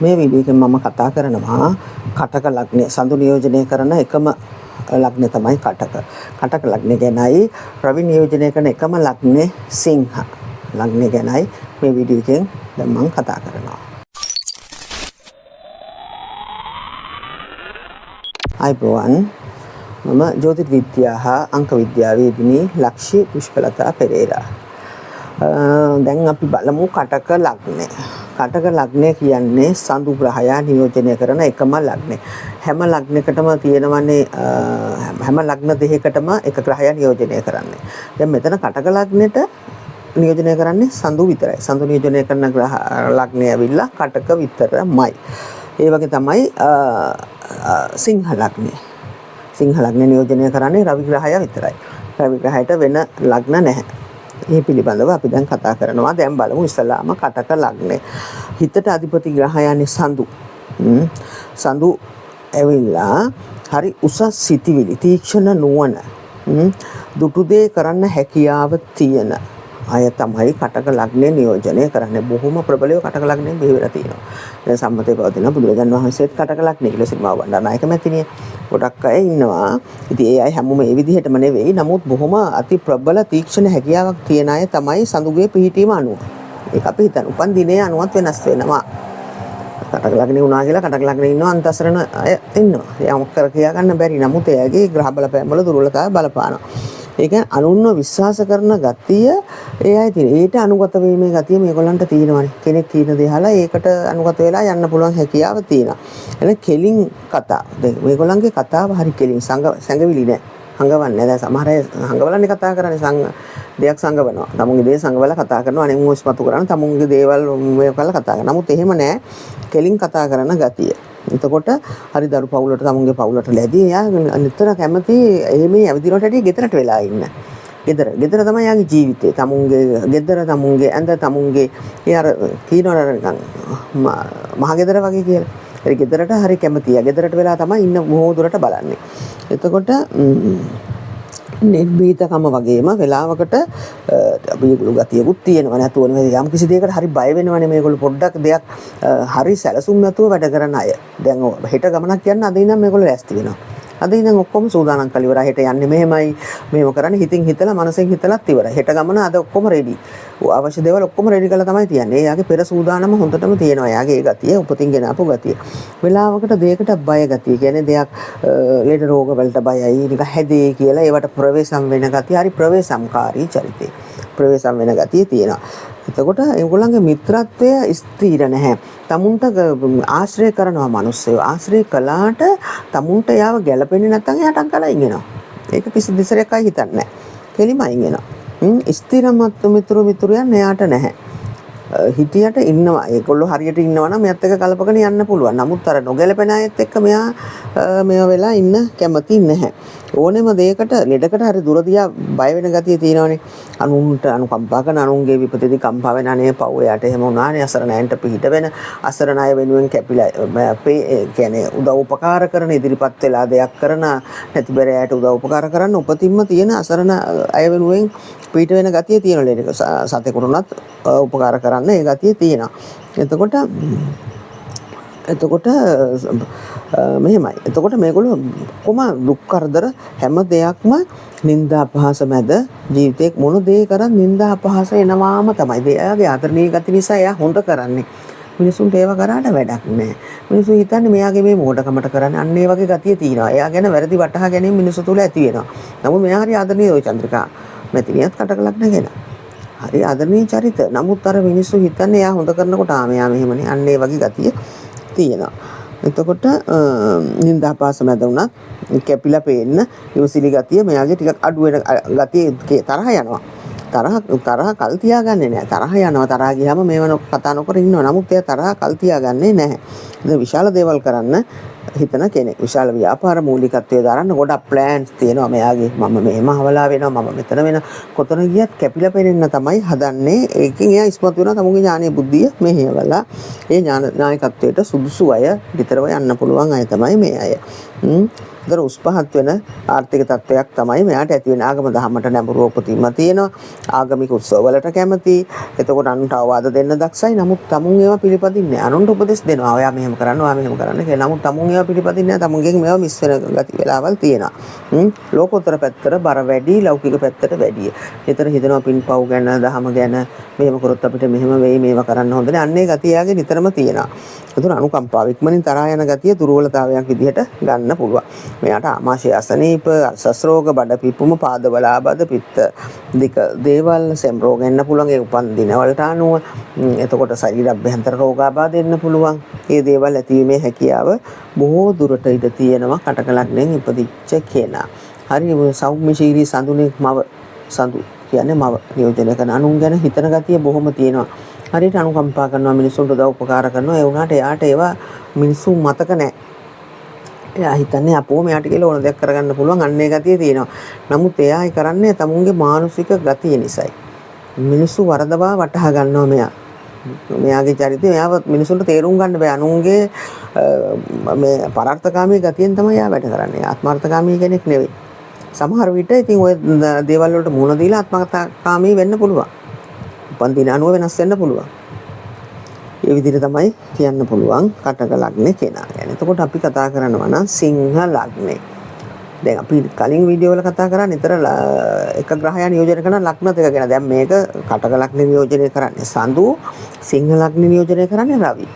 මේ වීඩියෝ එකෙන් මම කතා කරනවා කටක ලග්නය සඳු නියෝජනය කරන එකම ලග්නය තමයි කටක. කටක ලග්නය ගැනයි රවි නියෝජනය කරන එකම ලග්නේ සිංහ ලග්නය ගැනයි මේ වීඩියෝ එකෙන් දැන් මම කතා කරනවා. අයිබෝවන් මම ජ්‍යොතිෂ විද්‍යාව අංක විද්‍යාවේදී ලක්ෂ්‍ය පුෂ්පලතා පෙරේරා. දැන් අපි බලමු කටක ලග්නය. කටක ලග්නය කියන්නේ සඳු ග්‍රහයා නියෝජනය කරන එකම ලග්නය. හැම ලග්නයකටම තියෙනවනේ හැම ලග්න දෙකකටම එක ග්‍රහයා නියෝජනය කරන්නේ. දැන් මෙතන කටක ලග්නෙට නියෝජනය කරන්නේ සඳු විතරයි. සඳු නියෝජනය කරන ග්‍රහ ලග්නය ඇවිල්ලා කටක විතරමයි. ඒ වගේ තමයි සිංහ ලග්නය. සිංහ ලග්න නියෝජනය කරන්නේ රවි ග්‍රහයා විතරයි. රවි ග්‍රහයට වෙන ලග්න නැහැ. මේ පිළිබඳව අපි දැන් කතා කරනවා. දැන් බලමු ඉස්සලාම කටක ලග්නය. හිතට අධිපති ග්‍රහයන්නේ සඳු. සඳු ඇවිල්ලා හරි උසස් සිතිවිලි, තීක්ෂණ නුවණ, දුටු දේ කරන්න හැකියාව තියෙන අය තමයි කටක ලග්නය නියෝජනය කරන්නේ. බොහොම ප්‍රබලව කටක ලග්නයෙන් බිහි වෙලා තියෙනවා. දැන් සම්මතයේ පවතින බුදුරජාණන් වහන්සේත් කටක ලග්නය කියලා සිරිමාව බණ්ඩාරනායක මැතිණිය. ගොඩක් අය ඉන්නවා. ඉතින් ඒ අය හැමෝම මේ විදිහටම නෙවෙයි. නමුත් බොහොම අති ප්‍රබල තීක්ෂණ හැකියාවක් තියෙන අය තමයි සඳුගේ පිහිටීම අනුව. ඒක අපි හිතන උපන් දිනේ අනුවත් වෙනස් වෙනවා. කටක ලග්නේ වුණා කියලා කටක ලග්නේ ඉන්නවා අන්තසරණ අය ඉන්නවා. යමක් කර කියා ගන්න බැරි. නමුත් එයාගේ ග්‍රහ බලපෑම් වල දුර්වලතාවය බලපානවා. ඒ කියන්නේ අනුන්ව විශ්වාස කරන ගතිය ඒ අය තියෙන. ඊට අනුගත වීමේ ගතිය මේගොල්ලන්ට තියෙනවානේ. කෙනෙක් කියන දේ අහලා ඒකට අනුගත වෙලා යන්න පුළුවන් හැකියාව තියෙනවා. එන කෙලින් කතා. දැන් මේගොල්ලන්ගේ කතාව හරි කෙලින් සංගවිලි නෑ. හංගවන්නේ. දැන් සමහර අය හංගවලන්නේ කතා කරන්නේ දෙයක් සංගවනවා. තමුන්ගේ දේ සංගවලා කතා කරනවා. අනේ මොස් මතු කරන තමුන්ගේ දේවල් මේ කරලා කතා කරනවා. නමුත් එහෙම නෑ. කෙලින් කතා කරන ගතිය. එතකොට හරි දරු පවුලට තමුන්ගේ පවුලට ලැබී එයා නිතර කැමති එහෙමේ ඇවිදිනකොට ඇටි ගෙදරට වෙලා ඉන්න. ගෙදර තමයි යාගේ ජීවිතේ. තමුන්ගේ ගෙදර තමුන්ගේ ඇඳ තමුන්ගේ ඒ අර කීනවර නිකන් මහ ගෙදර වගේ කියලා. ඒ ගෙදරට හරි කැමතියි. ගෙදරට වෙලා තමයි ඉන්න බොහෝ දුරට බලන්නේ. එතකොට නිර්භීතකම වගේම වෙලාවකට මේගොල්ලෝ ගතියකුත් තියෙනවා නැතුව නෙවෙයි යම් කිසි දෙයකට හරි බය වෙනවනේ මේගොල්ලෝ පොඩ්ඩක් දෙයක් හරි සැලසුම් නැතුව වැඩ කරන අය. දැන් හෙට ගමනක් යන්න අද ඉඳන් මේගොල්ලෝ ලෑස්ති වෙනවා. අද ඉඳන් ඔක්කොම සූදානම් කරලා ඉවරයි. හෙට යන්නේ මෙහෙමයි මේව කරන්නේ හිතින් හිතලා මනසෙන් හිතලත් ඉවරයි. හෙට ගමන අද ඔක්කොම රෙඩි. අවශ්‍ය දේවල් ඔක්කොම රෙඩි කරලා තමයි තියන්නේ. එයාගේ පෙර සූදානම හොඳටම තියෙනවා. එයාගේ ඒ ගතිය උපතින් ගෙන ආපු ගතිය. වෙලාවකට දෙයකට බය ගතිය. කියන්නේ දෙයක් ලෙඩ රෝග වලට බයයි. නිකන් හැදේ කියලා ඒවට ප්‍රවේශම් වෙන ගතිය. හරි ප්‍රවේශම්කාරී චරිතේ. ප්‍රවේශම් වෙන ගතිය තියෙනවා. එතකොට ඒගොල්ලන්ගේ මිත්‍රත්වය ස්ථිර නැහැ. තමුන්ට ආශ්‍රය කරනවා මිනිස්සු. ආශ්‍රය කළාට තමුන්ට යාව ගැළපෙන්නේ නැත්නම් එයාට අංකලයින් එනවා. ඒක කිසි දිසරයක් අය හිතන්නේ නැහැ. කෙලිමයින් එනවා. ස්ථිරමත් මිතුරයන් එයාට නැහැ. හිටියට ඉන්නවා. ඒගොල්ලෝ හරියට ඉන්නවා නම් මෙයත් එක්ක කලපගෙන යන්න පුළුවන්. නමුත් අර නොගැලපෙන අයත් එක්ක මෙයා මේව වෙලා ඉන්න කැමති නැහැ. ඕනෙම දෙයකට ලෙඩකට හරි දුර දිහා බය වෙන ගතිය තියෙනවානේ. අනුන්ට අනුකම්පා කරන අනුන්ගේ විපතේදී කම්පා වෙන අනේ පව් එයාට එහෙම වුණානේ අසරණයන්ට පිහිට වෙන අසරණ අය වෙනුවෙන් කැපිලා කියන්නේ උදව් උපකාර කරන ඉදිරිපත් වෙලා දෙයක් කරන නැතිබරයට උදව් උපකාර කරන්න උපතින්ම තියෙන අසරණ අය වෙනුවෙන් පිහිට වෙන ගතිය තියෙනවා. ලෙඩ සතෙකුටුණත් උපකාර කරන්න ඒ ගතිය තියෙනවා. එතකොට මෙහෙමයි. එතකොට මේගොල්ලෝ කොම දුක් කරදර හැම දෙයක්ම නිന്ദා අපහාස මැද ජීවිතේ මොන දේ කරත් නිന്ദා අපහාස එනවාම තමයි. එයාගේ ආදරණීය ගති නිසා එයා හොඳ කරන්නේ. මිනිසුන්ට ඒව කරාට වැඩක් නැහැ. මිනිස්සු හිතන්නේ මෙයාගේ මේ මෝඩකමට කරන්නේ අන්න ඒ වගේ ගතිය තියෙනවා. එයා ගැන වැරදි වටහා ගැනීම මිනිස්සු තුල ඇති වෙනවා. නමුත් මෙයා හරි ආදරණීය ওই චන්ද්‍රිකා මැතිණියත් කටක ලග්න කෙනා. හරි ආදරණීය චරිත. නමුත් අර මිනිස්සු හිතන්නේ එයා හොඳ කරනකොට මෙයා මෙහෙමනේ. අන්න ඒ වගේ ගතිය තියෙනවා. එතකොට නිന്ദා පාස මැද වුණත් කැපිලා පේන්න ඉවසිලි ගතිය මෙයාගේ ටිකක් අඩු වෙන ගතිය තරහ යනවා. තරහ කල් තියාගන්නේ නැහැ. තරහ යනවා. තරහ ගියාම මේවන කතා නොකර ඉන්නවා. නමුත් එයා තරහ කල් තියාගන්නේ නැහැ. ඉතින් විශාල දේවල් කරන්න හිතන කෙනෙක්. විශාල ව්‍යාපාර මූලිකත්වයේ දරන්න ගොඩක් ප්ලෑන්ස් තියෙනවා මෙයාගේ. මම මෙහෙම හවලා වෙනවා. මම මෙතන වෙන කොතන ගියත් කැපිලා පෙනෙන්න තමයි හදන්නේ. ඒකෙන් එයා ඉස්මතු වෙනවා තමුන්ගේ ඥානීය බුද්ධිය මෙහෙवला. ඒ නායකත්වයට සුදුසු අය විතරව යන්න පුළුවන් අය තමයි මේ අය. ඒතර උස් පහත් වෙන ආර්ථික තත්වයක් තමයි මෙයාට ඇති වෙන. ආගම දහමට නැඹුරු උපතින්ම තියෙනවා. ආගමික උත්සවවලට කැමති. එතකොට අනුන්ට අවවාද දෙන්න දක්ෂයි. නමුත් තමුන් ඒවා පිළිපදින්නේ නැහැ. අනුන්ට උපදෙස් දෙනවා. ඔයා මෙහෙම කරන්න, ඔයා මෙහෙම කරන්න කියලා. නමුත් තමුන් ඒවා පිළිපදින්නේ නැහැ. තමුන්ගෙන් මේවා මිස් වෙන ගති වෙලාවල් තියෙනවා. ලෝකෝත්තර පැත්තට බර වැඩි, ලෞකික පැත්තට වැඩි. නිතර හිතනවා පින්පව් ගැන, දහම ගැන, මෙහෙම කරොත් අපිට මෙහෙම වෙයි, මේවා කරන්න හොඳ නැහැ. අන්නේ ගතිය යාගේ නිතරම තියෙනවා. ඒතර අනුකම්පාව ඉක්මනින් තරහා යන ගතිය දුර්වලතාවයක් විදිහට ගන්න පුළුවන්. මෙයාට ආමාශය අසනීප, අර්ශස් රෝග, බඩ පිපුම, පාදවල ආබාධ, පිත්ත දික දේවල්, සෙම් රෝග එන්න පුළුවන්. ඒ උපන් දිනවලට අනුව එතකොට ශරීර අභ්‍යන්තර රෝගාබාධ එන්න පුළුවන්. මේ දේවල් ඇතිවීමේ හැකියාව බොහෝ දුරට ඉඳ තියෙනවා කටක ලග්නෙන් ඉපදිච්ච කෙනා. හරි සෞම්‍යශීලී සඳුනේ මව, සඳු කියන්නේ මව නියෝජනය කරන අනුන් ගැන හිතන ගතිය බොහොම තියෙනවා. හරියට අනුකම්පා කරනවා, මිනිස්සුන්ට උදව් උපකාර කරනවා. ඒ වුණාට එයාට ඒවා මිනිස්සු මතක නැහැ. එයා හිතන්නේ අපෝ මෙයාට කියලා ඕන දෙයක් කරගන්න පුළුවන් අන්නේ ගතිය තියෙනවා. නමුත් එයා ඒ කරන්නේ තමුන්ගේ මානසික ගතිය නිසායි. මිනිස්සු වරදවා වටහා ගන්නවා මෙයා. මෙයාගේ චරිතය මෙයාව මිනිසුන්ට තේරුම් ගන්න බෑ. අනුන්ගේ මේ පරාර්ථකාමී ගතියෙන් තමයි එයා වැඩ කරන්නේ. ආත්මార్థකාමී කෙනෙක් නෙවෙයි. සමහර විට ඉතින් ওই දේවල් වලට මුහුණ දීලා ආත්මార్థකාමී වෙන්න පුළුවන්. උපන් දින අනුව වෙනස් වෙන්න පුළුවන්. ඒ විදිහට තමයි කියන්න පුළුවන් කටක ලග්නේ කෙනා ගැන. එතකොට අපි කතා කරනවා නම් සිංහ ලග්නේ. දැන් අපි කලින් වීඩියෝ වල කතා කරා නිතර එක ග්‍රහයා නියෝජනය කරන ලග්න දෙක ගැන. දැන් මේක කටක ලග්නේ නියෝජනය කරන්නේ සඳු, සිංහ ලග්නේ නියෝජනය කරන්නේ රවි.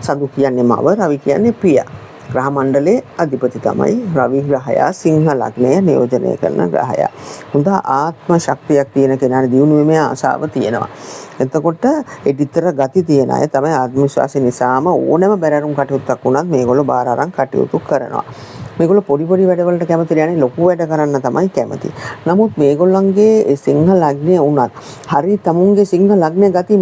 සඳු කියන්නේ මව, රවි කියන්නේ පියා. ග්‍රහ මණ්ඩලයේ අධිපති තමයි රවි ග්‍රහයා, සිංහ ලග්නය නියෝජනය කරන ග්‍රහයා. හොඳ ආත්ම ශක්තියක් තියෙන කෙනාට දියුණු වීමේ ආශාව තියෙනවා. එතකොට එඩිතර ගති තියෙන අය තමයි ආත්ම විශ්වාසය නිසාම ඕනෑම බැරරුම් කටයුත්තක් වුණත් මේගොල්ලෝ බාර අරන් කටයුතු කරනවා. මේගොල්ලෝ පොඩි පොඩි වැඩවලට කැමති නැහැ, ලොකු වැඩ කරන්න තමයි කැමති. නමුත් මේගොල්ලන්ගේ සිංහ ලග්නය වුණත් හරි තමුන්ගේ සිංහ ලග්නය ගති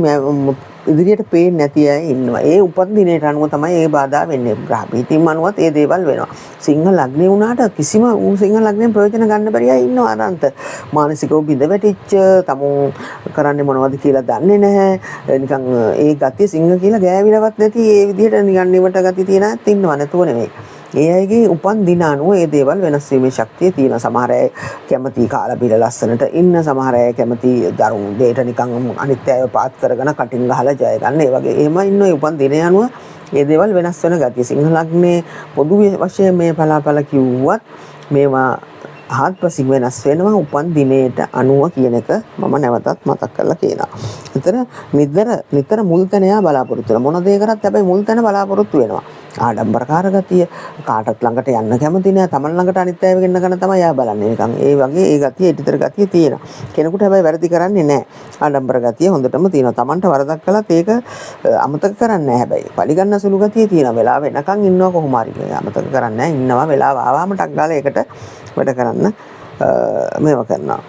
ඉදිරියට පේන්නේ නැති අය ඉන්නවා. ඒ උපන් දිනේට අනුව තමයි ඒ බාධා වෙන්නේ. ග්‍රහ පීඨින් අනුවත් ඒ දේවල් වෙනවා. සිංහ ලග්නේ වුණාට කිසිම සිංහ ලග්නෙන් ප්‍රයෝජන ගන්න බැරි අය ඉන්නවා. අනන්ත මානසිකව බිඳ වැටිච්ච, තමුන් කරන්නේ මොනවද කියලා දන්නේ නැහැ. නිකන් ඒ ගතිය සිංහ කියලා ගෑවිලවත් නැති ඒ විදිහට නිකන් නිවට ගති තියන අයත් ඉන්නවා. නැතුව නෙමෙයි. ඒ අයගේ උපන් දින අනුව ඒ දේවල් වෙනස් වීමේ ශක්තිය තියෙනවා. සමහර අය කැමති කාලා බිල ලස්සනට ඉන්න, සමහර අය කැමති දරුණු දෙයට නිකන් අනිත් අයව පාත් කරගෙන කටින් ගහලා ජය ගන්න. ඒ වගේ එහෙම ඉන්න ඒ උපන් දින අනුව ඒ දේවල් වෙනස් වෙන ගතිය. සිංහ ලග්නේ පොදු වශයෙන් මේ පලාපල කිව්වත් මේවා හත්පසින් වෙනස් වෙනවා උපන් දිනේට අනුව කියන එක මම නැවතත් මතක් කරලා කියනවා. ඒතර නිතර මුල් තැන යා බලාපොරොත්තු වෙන මොන දේ කරත් හැබැයි මුල් තැන බලාපොරොත්තු වෙනවා. ආඩම්බරකාර ගතිය, කාටත් ළඟට යන්න කැමති නෑ, තමන් ළඟට අනිත් අය වෙන්න ගන්න තමයි යා බලන්නේ. නිකන් ඒ වගේ ඒ ගතිය ඉදිතර ගතිය තියෙනවා. කෙනෙකුට හැබැයි වැරදි කරන්නේ නෑ. ආඩම්බර ගතිය හොඳටම තියෙනවා. තමන්ට වරදක් කළත් ඒක අමතක කරන්නේ නෑ. හැබැයි පරිගන්න සුළු ගතිය තියෙනවා. වෙලාව වෙනකන් ඉන්නවා කොහොම හරි. අමතක කරන්නේ නෑ. ඉන්නවා වෙලාව ආවම ටක් ගාලා ඒකට වැඩ කරන්න මේව කරනවා.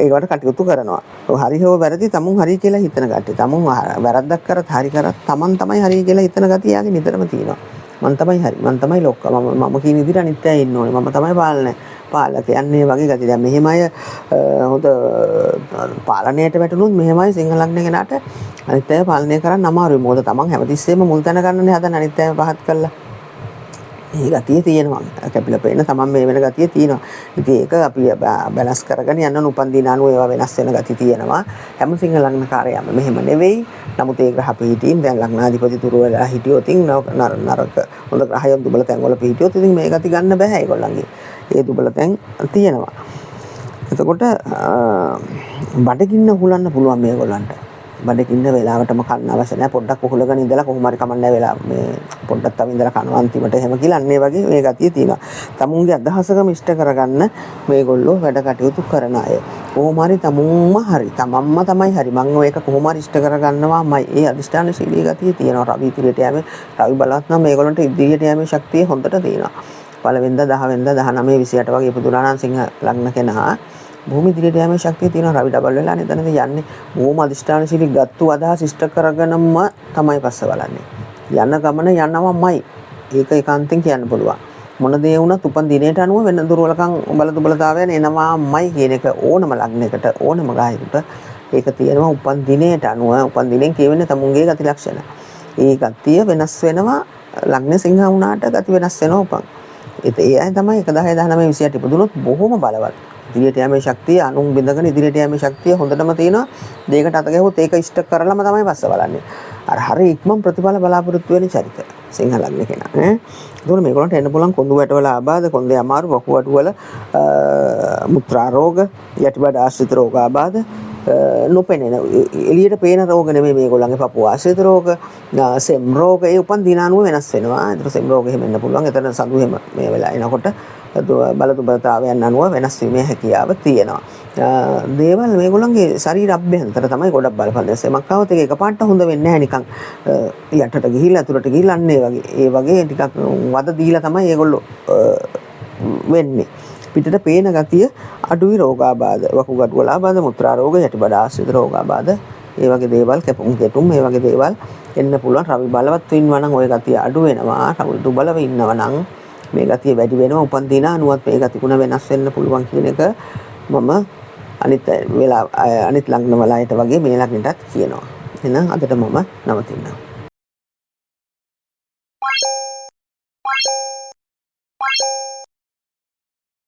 ඒකට කටයුතු කරනවා. හරි හෝ වැරදි තමුන් හරි කියලා හිතන ගැටි. තමුන් වැරද්දක් කරත් හරි කරත් තමන් තමයි හරි කියලා හිතන ගැටි යාගේ නිතරම තියෙනවා. මම තමයි හරි. මම තමයි ලොක්කා. මම කියන විදිහට අනිත් අය ඉන්න ඕනේ. මම තමයි පාලක යන්නේ වගේ ගැටි. දැන් මෙහෙම අය හොඳ පාලනයට වැටුනොත් මෙහෙම අය සිංහ ලග්න කෙනාට අනිත් අය පාලනය කරන්න අමාරුයි. මොකද තමන් හැමතිස්සෙම මුල් තැන ගන්නනේ හදන අනිත් අය පහත් කළා. මේ ගතිය තියෙනවා. කැපිලා පේන තමන් මේ වෙන ගතිය තියෙනවා. ඉතින් ඒක අපි බැලන්ස් කරගෙන යන්න උපන් දින අනුව ඒවා වෙනස් වෙන ගති තියෙනවා. හැම සිංහ ලග්නකාරයම මෙහෙම නෙවෙයි. නමුත් ඒ ග්‍රහ පිහිටීම් දැන් ලග්නාධිපති තුරු වෙලා හිටියොත් නරක හොඳ ග්‍රහයන් දුබල තැන් වල පිහිටියොත් ඉතින් මේ ගති ගන්න බෑ ඒගොල්ලන්ගේ. ඒ දුබල තැන් තියෙනවා. එතකොට බඩගින්න හුලන්න පුළුවන් මේගොල්ලන්ට. බඩගින්න වෙලාවටම කන්න අවශ්‍ය නැහැ. පොඩ්ඩක් උහුලගෙන ඉඳලා කොහොම හරි කමන්නේ වෙලා මේ පොඩ්ඩක් තව ඉඳලා කනවා අන්තිමට එහෙම කියලා අන්න ඒ වගේ මේ ගතිය තියෙනවා. තමුන්ගේ අදහසකම ඉෂ්ට කරගන්න මේගොල්ලෝ වැඩ කටයුතු කරන අය. කොහොම හරි තමන්ම තමයි හරි. මම මේක කොහොම හරි ඉෂ්ට කරගන්නවාමයි. ඒ අදිෂ්ඨානශීලී ගතිය තියෙනවා. රවි ඉදිරියට යෑමේ රවි බලවත් නම් මේගොල්ලන්ට ඉදිරියට යෑමේ ශක්තිය හොඳට තියෙනවා. පළවෙනිදා 10 වෙනිදා 19 28 වගේ ඉපදුනා නම් සිංහ ලග්න කෙනා භූමි ඉදිරියට යෑමේ ශක්තිය තියෙනවා. රවි ඩබල් වෙලා නේද යන්නේ. බොහොම අදිෂ්ඨානශීලී ගත්තු අදහස් ඉෂ්ට කරගෙනම තමයි පස්ස බලන්නේ. යන ගමන යනවාමයි. ඒක ඒකාන්තයෙන් කියන්න පුළුවන්. මොන දේ වුණත් උපන් දිනේට අනුව වෙන දුර්වලකම් දුබලතාවයන් එනවාමයි කියන එක ඕනම ලග්නයකට ඕනම ගායකට ඒක තියෙනවා. උපන් දිනේට අනුව උපන් දිනෙන් කියවෙන්නේ තමුන්ගේ ගති ලක්ෂණ. ඒ ගතිය වෙනස් වෙනවා. ලග්න සිංහ වුණාට ගති වෙනස් වෙනවා උපන්. ඒ අය තමයි 1/10/19 ඉපදුනොත් බොහොම බලවත්. ඉදිරියට යෑමේ ශක්තිය අනුන් බින්දගෙන ඉදිරියට යෑමේ ශක්තිය හොඳටම තියෙනවා. දෙයකට අත ගැහුවොත් ඒක ඉෂ්ට කරලම තමයි පස්ස බලන්නේ. අර හරි ඉක්මන් ප්‍රතිඵල බලාපොරොත්තු වෙන චරිත සිංහ ලග්න කෙනා ඈ. ඒතකොට මේගොල්ලන්ට එන්න පුළුවන් කොඳු වැටවල ආබාධ, කොන්දේ අමාරු, වකුගඩු වල මුත්‍රා රෝග, යටිබඩ ආශ්‍රිත රෝග ආබාධ, නොපෙනෙන එළියට පේන රෝග නෙමෙයි මේගොල්ලන්ගේ පපුව ආශ්‍රිත රෝග, සෙම් රෝග ඒ උපන් දින අනුව වෙනස් වෙනවා. ඒතර සෙම් රෝග එහෙම එන්න පුළුවන්. එතන සඳු එහෙම මේ වෙලා එනකොට බලතුබලතාවයන් අනුව වෙනස් වීමේ හැකියාව තියෙනවා. දේවල් මේගොල්ලන්ගේ ශරීර අභ්‍යන්තර තමයි ගොඩක් බලපෑම් දැස්සේ. මක්කාවත් ඒක එකපාරට හොඳ වෙන්නේ නැහැ නිකන් යටට ගිහිල්ලා අතුරට ගිහිල්ලා අන්න ඒ වගේ ටිකක් වද දීලා තමයි ඒගොල්ලෝ වෙන්නේ. පිටට පේන ගතිය අඩුයි රෝගාබාධ, වකුගඩු වල ආබාධ, මුත්‍රා රෝග, යටිබඩ ආශ්‍රිත රෝගාබාධ, ඒ වගේ දේවල් කැපුම් කෙටුම් මේ වගේ දේවල් එන්න පුළුවන්. රවි බලවත් වෙනවා නම් ওই ගතිය අඩු වෙනවා. රවි දුබලව ඉන්නවා නම් මේ ගතිය වැඩි වෙනවා. උපන් දින අනුවත් මේ ගතිගුණ වෙනස් වෙන්න පුළුවන් කියන එක මම අනිත් ලග්න වල අයට වගේ මේ ලග්නටත් කියනවා. එහෙනම් අදට මම නවතිනවා.